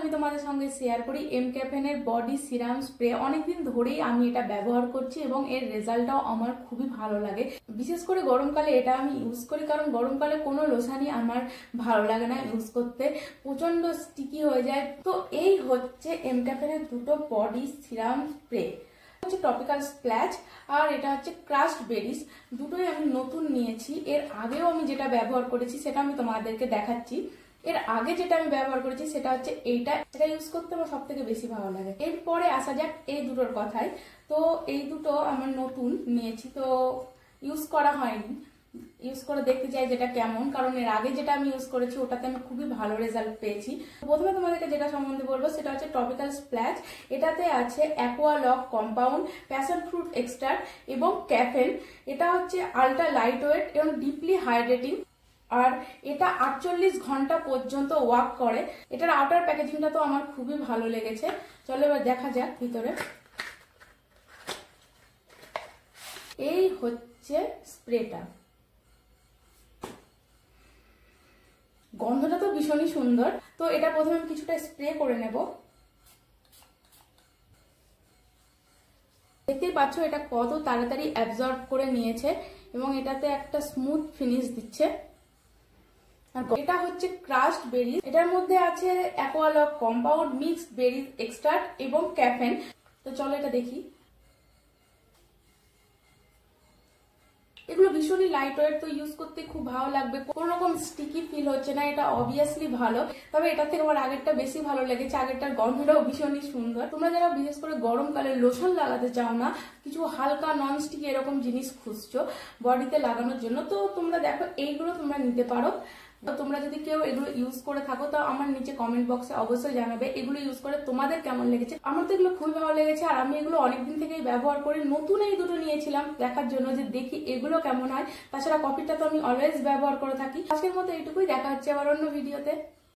আমি তোমাদের সঙ্গে শেয়ার করি এমক্যাফেনের বডি সিরাম স্প্রে। অনেকদিন ধরেই আমি এটা ব্যবহার করছি এবং এর রেজাল্টটাও আমার খুবই ভালো লাগে। বিশেষ করে গরমকালে এটা আমি ইউজ করি, কারণ গরমকালে কোনো লোশনই আমার ভালো লাগে না ইউজ করতে, প্রচন্ড স্টিকি হয়ে যায়। তো এই হচ্ছে এমক্যাফেনের দুটো বডি সিরাম স্প্রে, হচ্ছে টপিক্যাল স্প্ল্যাশ আর এটা হচ্ছে ক্রাশড বেরিজ। দুটোই আমি নতুন নিয়েছি। এর আগেও আমি যেটা ব্যবহার করেছি সেটা আমি তোমাদেরকে দেখাচ্ছি। এর আগে যেটা আমি ব্যবহার করেছি সেটা হচ্ছে এটা ইউজ করতে আমার সব থেকে বেশি ভালো লাগে। এরপরে আসা যাক এই দুটোর কথায়। তো এই দুটো আমার নতুন নিয়েছি, তো ইউজ করা হয়নি, ইউজ করে দেখতে চাই যেটা কেমন, কারণ এর আগে যেটা আমি ইউজ করেছি ওটাতে আমি খুবই ভালো রেজাল্ট পেয়েছি। প্রথমে তোমাদেরকে যেটা সম্বন্ধে বলবো সেটা হচ্ছে টপিক্যাল স্প্ল্যাশ। এটাতে আছে অ্যাকোয়ালক কম্পাউন্ড, প্যাশন ফ্রুট এক্সট্রাক্ট এবং ক্যাফেন। এটা হচ্ছে আল্ট্রা লাইট ওয়েট এবং ডিপলি হাইড্রেটিং, আর এটা 48 ঘন্টা পর্যন্ত ওয়ার্ক করে। এটার আউটার প্যাকেজিংটা তো আমার খুবই ভালো লেগেছে। চলো এবার দেখা যাক ভিতরে। এই হচ্ছে স্প্রেটা, গন্ধটা তো ভীষণই সুন্দর। তো এটা প্রথমে আমি কিছুটা স্প্রে করে নেব। দেখতেই পাচ্ছ এটা কত তাড়াতাড়ি অ্যাবজর্ব করে নিয়েছে এবং এটাতে একটা স্মুথ ফিনিশ দিচ্ছে। আর এটা হচ্ছে ক্রাশড বেরিজ। এটার মধ্যে আছে অ্যাকোয়ালক কম্পাউন্ড, মিক্সড বেরিজ এক্সট্রাক্ট এবং ক্যাফেন। তো চলো এটা দেখি। এগুলো ভীষণই লাইট ওয়েট, তো ইউজ করতে খুব ভালো লাগবে, কোনো রকম স্টিকি ফিল হচ্ছে না। এটা অবভিয়াসলি ভালো, তবে এটা থেকে আমার আগেরটা বেশি ভালো লেগেছে। আগেরটার গন্ধটাও ভীষণই সুন্দর। তোমরা যারা বিশেষ করে গরমকালে লোশন লাগাতে চাও না, কিছু হালকা নন স্টিকি এরকম জিনিস খুঁজছো বডিতে লাগানোর জন্য, তো তোমরা দেখো এইগুলো তোমরা নিতে পারো। তোমরা যদি কেউ এগুলো ইউজ করে থাকো তো আমার নিচে কমেন্ট বক্সে অবশ্যই জানাবে এগুলো ইউজ করে তোমাদের কেমন লেগেছে। আমার তো এগুলো খুবই ভালো লেগেছে আর আমি এগুলো অনেকদিন থেকেই ব্যবহার করি। নতুন এই দুটো নিয়েছিলাম দেখার জন্য যে দেখি এগুলো কেমন হয়। তাছাড়া কফিটা তো আমি অলওয়েজ ব্যবহার করে থাকি। আজকের মতো এইটুকুই, দেখা হচ্ছে আবার অন্য ভিডিওতে।